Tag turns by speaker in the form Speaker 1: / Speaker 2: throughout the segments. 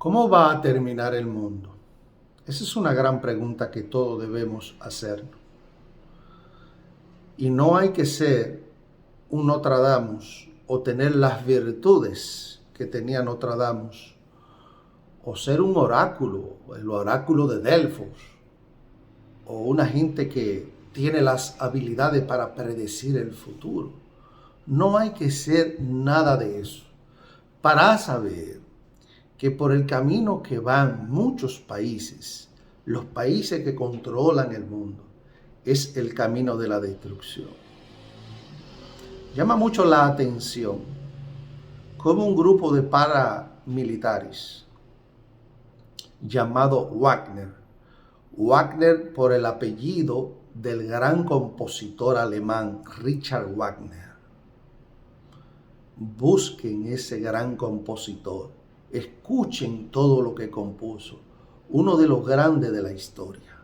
Speaker 1: ¿Cómo va a terminar el mundo? Esa es una gran pregunta que todos debemos hacernos. Y no hay que ser un Nostradamus o tener las virtudes que tenía Nostradamus o ser un oráculo, el oráculo de Delfos, o una gente que tiene las habilidades para predecir el futuro. No hay que ser nada de eso para saber que por el camino que van muchos países, los países que controlan el mundo, es el camino de la destrucción. Llama mucho la atención cómo un grupo de paramilitares llamado Wagner por el apellido del gran compositor alemán Richard Wagner. Busquen ese gran compositor, escuchen todo lo que compuso, uno de los grandes de la historia.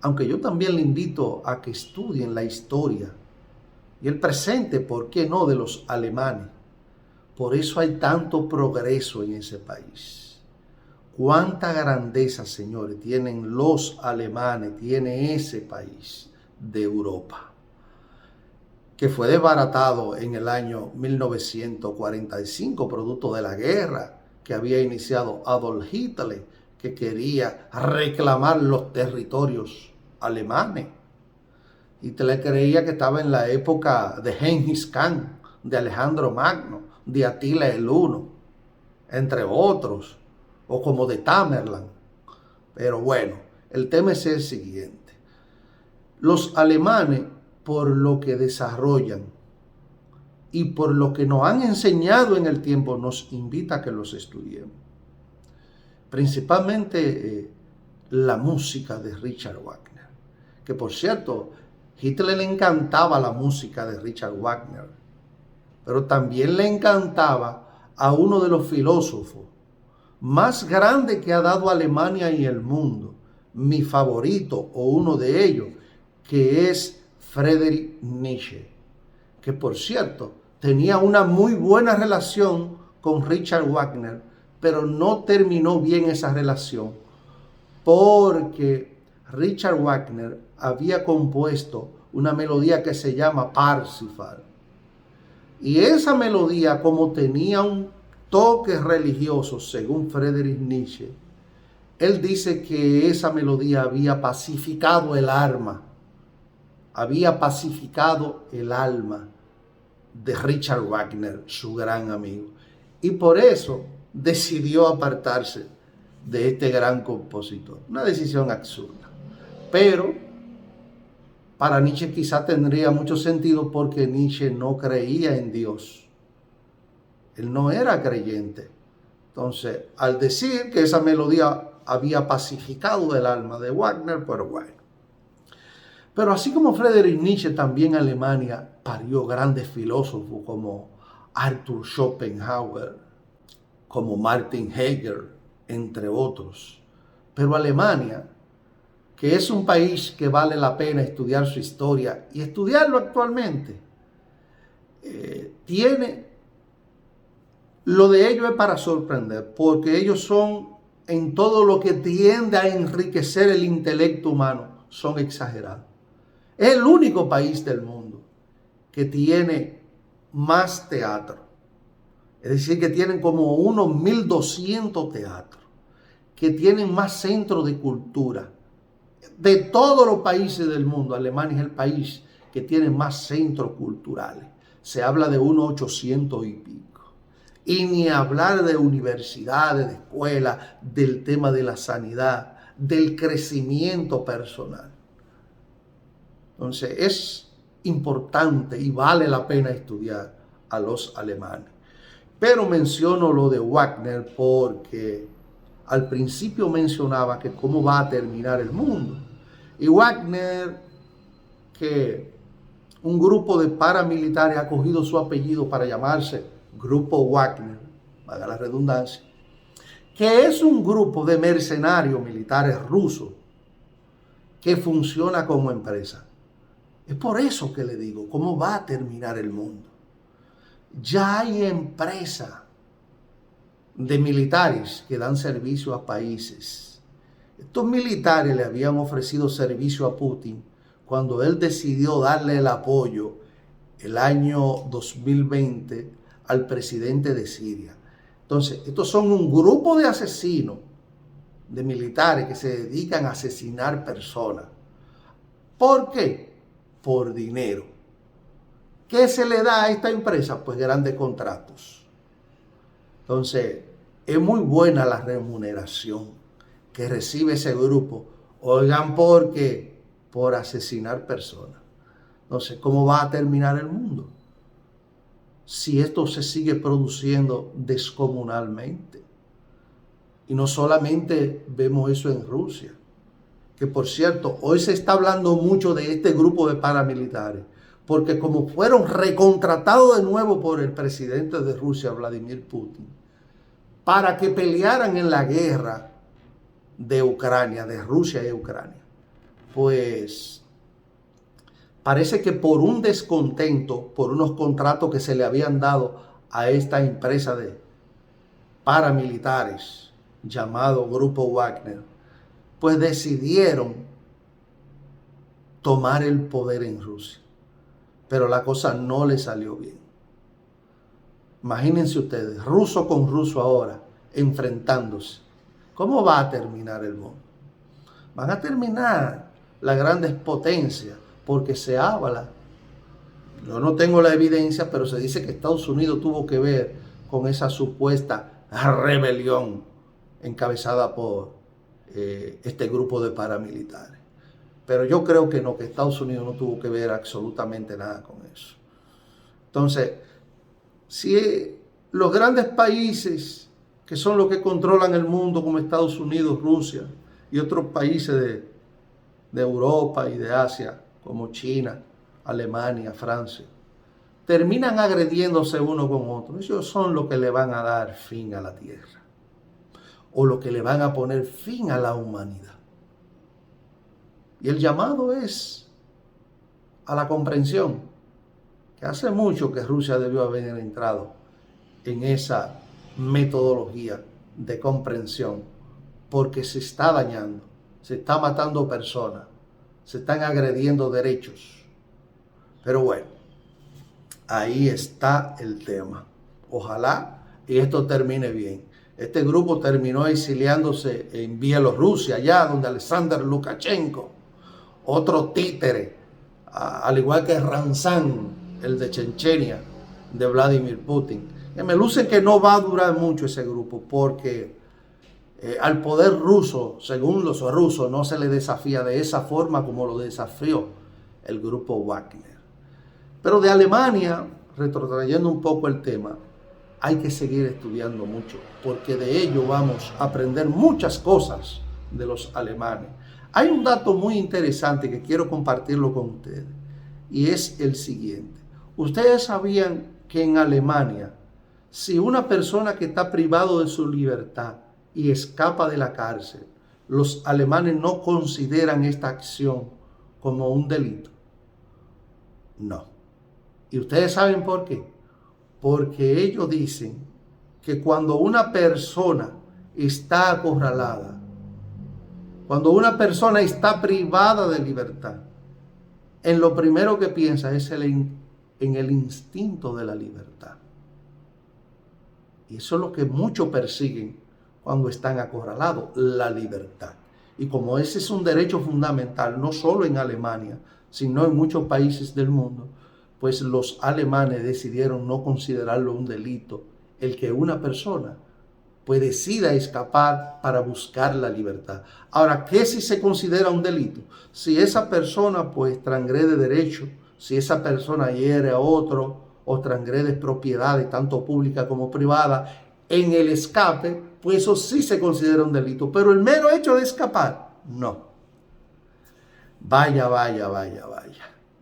Speaker 1: Aunque yo también le invito a que estudien la historia y el presente, ¿por qué no?, de los alemanes. Por eso hay tanto progreso en ese país. Cuánta grandeza, señores, tienen los alemanes, tiene ese país de Europa, que fue desbaratado en el año 1945, producto de la guerra que había iniciado Adolf Hitler, que quería reclamar los territorios alemanes. Hitler creía que estaba en la época de Genghis Khan, de Alejandro Magno, de Atila el Huno, entre otros, o como de Tamerlán. Pero bueno, el tema es el siguiente. Los alemanes, por lo que desarrollan y por lo que nos han enseñado en el tiempo, nos invita a que los estudiemos. Principalmente la música de Richard Wagner, que por cierto, Hitler le encantaba la música de Richard Wagner, pero también le encantaba a uno de los filósofos más grandes que ha dado Alemania y el mundo, mi favorito o uno de ellos, que es Friedrich Nietzsche, que por cierto tenía una muy buena relación con Richard Wagner, pero no terminó bien esa relación porque Richard Wagner había compuesto una melodía que se llama Parsifal. Y esa melodía, como tenía un toque religioso, según Friedrich Nietzsche, él dice que esa melodía había pacificado el alma, de Richard Wagner, su gran amigo. Y por eso decidió apartarse de este gran compositor. Una decisión absurda. Pero para Nietzsche quizá tendría mucho sentido porque Nietzsche no creía en Dios. Él no era creyente. Entonces, al decir que esa melodía había pacificado el alma de Wagner, pero bueno. Pero así como Friedrich Nietzsche, también Alemania parió grandes filósofos como Arthur Schopenhauer, como Martin Heidegger, entre otros. Pero Alemania, que es un país que vale la pena estudiar su historia y estudiarlo actualmente, tiene, lo de ellos es para sorprender, porque ellos son, en todo lo que tiende a enriquecer el intelecto humano, son exagerados. Es el único país del mundo que tiene más teatro. Es decir, que tienen como unos 1200 teatros, que tienen más centros de cultura. De todos los países del mundo, Alemania es el país que tiene más centros culturales. Se habla de unos 800 y pico. Y ni hablar de universidades, de escuelas, del tema de la sanidad, del crecimiento personal. Entonces es importante y vale la pena estudiar a los alemanes. Pero menciono lo de Wagner porque al principio mencionaba que cómo va a terminar el mundo. Y Wagner, que un grupo de paramilitares ha cogido su apellido para llamarse Grupo Wagner, valga la redundancia, que es un grupo de mercenarios militares rusos que funciona como empresa. Es por eso que le digo, ¿cómo va a terminar el mundo? Ya hay empresa de militares que dan servicio a países. Estos militares le habían ofrecido servicio a Putin cuando él decidió darle el apoyo el año 2020 al presidente de Siria. Entonces, estos son un grupo de asesinos, de militares que se dedican a asesinar personas. ¿Por qué? Por dinero. ¿Qué se le da a esta empresa? Pues grandes contratos. Entonces, es muy buena la remuneración que recibe ese grupo. Oigan, ¿por qué? Por asesinar personas. Entonces, ¿cómo va a terminar el mundo? Si esto se sigue produciendo descomunalmente. Y no solamente vemos eso en Rusia, que por cierto, hoy se está hablando mucho de este grupo de paramilitares, porque como fueron recontratados de nuevo por el presidente de Rusia, Vladimir Putin, para que pelearan en la guerra de Ucrania, de Rusia y Ucrania, pues parece que por un descontento, por unos contratos que se le habían dado a esta empresa de paramilitares llamado Grupo Wagner, pues decidieron tomar el poder en Rusia. Pero la cosa no le salió bien. Imagínense ustedes, ruso con ruso ahora, enfrentándose. ¿Cómo va a terminar el mundo? Van a terminar las grandes potencias, porque se habla, yo no tengo la evidencia, pero se dice que Estados Unidos tuvo que ver con esa supuesta rebelión encabezada por este grupo de paramilitares. Pero yo creo que no, que Estados Unidos no tuvo que ver absolutamente nada con eso. Entonces, si los grandes países que son los que controlan el mundo, como Estados Unidos, Rusia y otros países de Europa y de Asia, como China, Alemania, Francia, terminan agrediéndose uno con otro, ellos son los que le van a dar fin a la tierra, o los que le van a poner fin a la humanidad. Y el llamado es a la comprensión, que hace mucho que Rusia debió haber entrado en esa metodología de comprensión, porque se está dañando, se está matando personas, se están agrediendo derechos. Pero bueno, ahí está el tema. Ojalá y esto termine bien. Este grupo terminó exiliándose en Bielorrusia, allá donde Alexander Lukashenko, otro títere, al igual que Ramzan, el de Chechenia, de Vladimir Putin. Que me luce que no va a durar mucho ese grupo, porque al poder ruso, según los rusos, no se le desafía de esa forma como lo desafió el grupo Wagner. Pero de Alemania, retrotrayendo un poco el tema, hay que seguir estudiando mucho, porque de ello vamos a aprender muchas cosas de los alemanes. Hay un dato muy interesante que quiero compartirlo con ustedes, y es el siguiente. ¿Ustedes sabían que en Alemania, si una persona que está privado de su libertad y escapa de la cárcel, los alemanes no consideran esta acción como un delito? No. ¿Y ustedes saben por qué? Porque ellos dicen que cuando una persona está acorralada, cuando una persona está privada de libertad, en lo primero que piensa es en el instinto de la libertad. Y eso es lo que muchos persiguen cuando están acorralados, la libertad. Y como ese es un derecho fundamental, no solo en Alemania, sino en muchos países del mundo, pues los alemanes decidieron no considerarlo un delito el que una persona pues decida escapar para buscar la libertad. Ahora, ¿qué si se considera un delito? Si esa persona pues transgrede derechos, si esa persona hiere a otro o transgrede propiedades, tanto públicas como privadas, en el escape, pues eso sí se considera un delito. Pero el mero hecho de escapar, no. Vaya.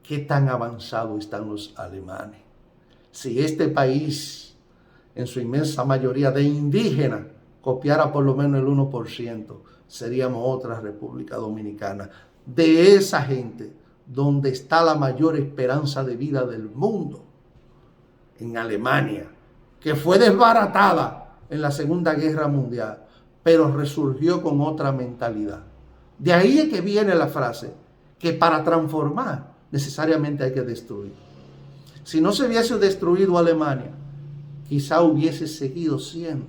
Speaker 1: ¿Qué tan avanzados están los alemanes? Si este país, en su inmensa mayoría de indígenas, copiara por lo menos el 1%, seríamos otra República Dominicana. De esa gente, donde está la mayor esperanza de vida del mundo, en Alemania, que fue desbaratada en la Segunda Guerra Mundial, pero resurgió con otra mentalidad. De ahí es que viene la frase, que para transformar necesariamente hay que destruir. Si no se hubiese destruido Alemania, quizá hubiese seguido siendo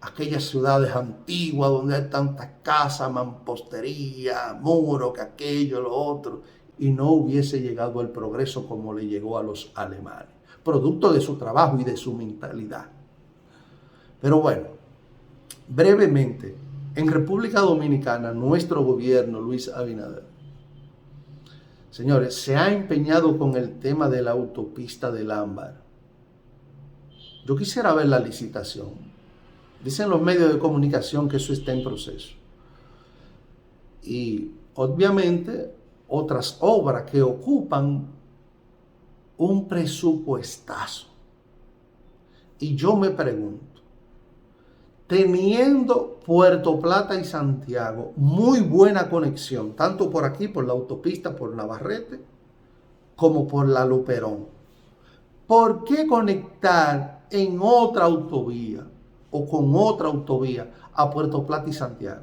Speaker 1: aquellas ciudades antiguas donde hay tantas casas, mampostería, muros, que aquello, lo otro, y no hubiese llegado el progreso como le llegó a los alemanes, producto de su trabajo y de su mentalidad. Pero bueno, brevemente, en República Dominicana, nuestro gobierno, Luis Abinader, señores, se ha empeñado con el tema de la autopista del Ámbar. Yo quisiera ver la licitación. Dicen los medios de comunicación que eso está en proceso. Y obviamente otras obras que ocupan un presupuestazo. Y yo me pregunto, teniendo Puerto Plata y Santiago muy buena conexión, tanto por aquí, por la autopista, por Navarrete, como por la Luperón, ¿por qué conectar en otra autovía o con otra autovía a Puerto Plata y Santiago?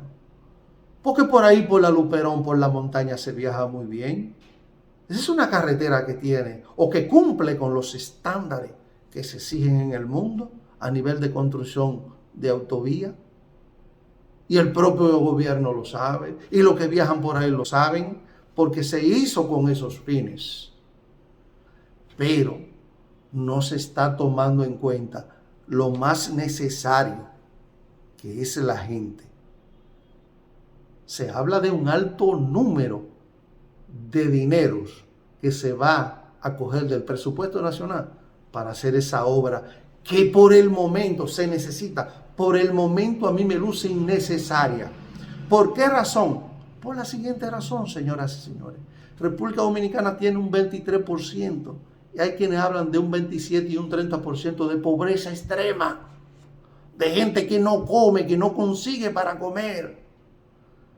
Speaker 1: Porque por ahí, por la Luperón, por la montaña se viaja muy bien. Esa es una carretera que tiene o que cumple con los estándares que se exigen en el mundo a nivel de construcción de autovía. Y el propio gobierno lo sabe, y los que viajan por ahí lo saben, porque se hizo con esos fines. Pero no se está tomando en cuenta lo más necesario, que es la gente. Se habla de un alto número de dineros que se va a coger del presupuesto nacional para hacer esa obra que por el momento se necesita. Por el momento a mí me luce innecesaria. ¿Por qué razón? Por la siguiente razón, señoras y señores. República Dominicana tiene un 23%. Y hay quienes hablan de un 27 y un 30% de pobreza extrema. De gente que no come, que no consigue para comer.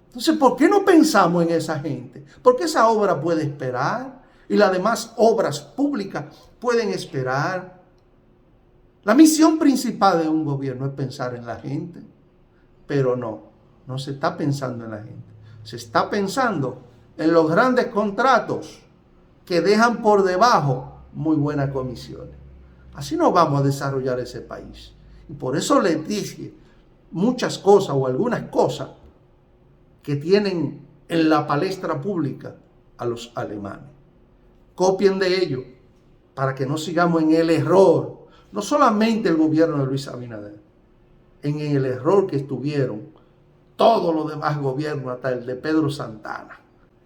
Speaker 1: Entonces, ¿por qué no pensamos en esa gente? Porque esa obra puede esperar y las demás obras públicas pueden esperar. La misión principal de un gobierno es pensar en la gente, pero no se está pensando en la gente. Se está pensando en los grandes contratos que dejan por debajo muy buenas comisiones. Así no vamos a desarrollar ese país. Y por eso les dije muchas cosas o algunas cosas que tienen en la palestra pública a los alemanes. Copien de ello para que no sigamos en el error, no solamente el gobierno de Luis Abinader, en el error que estuvieron todos los demás gobiernos, hasta el de Pedro Santana,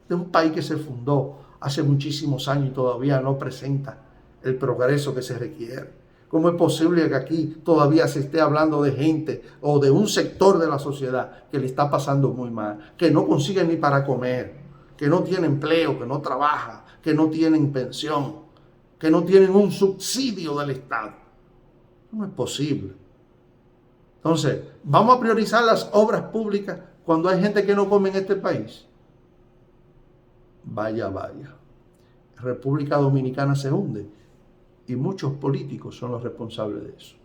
Speaker 1: de un país que se fundó hace muchísimos años y todavía no presenta el progreso que se requiere. ¿Cómo es posible que aquí todavía se esté hablando de gente o de un sector de la sociedad que le está pasando muy mal, que no consigue ni para comer, que no tiene empleo, que no trabaja, que no tienen pensión, que no tienen un subsidio del Estado? No es posible. Entonces, ¿vamos a priorizar las obras públicas cuando hay gente que no come en este país? Vaya. República Dominicana se hunde y muchos políticos son los responsables de eso.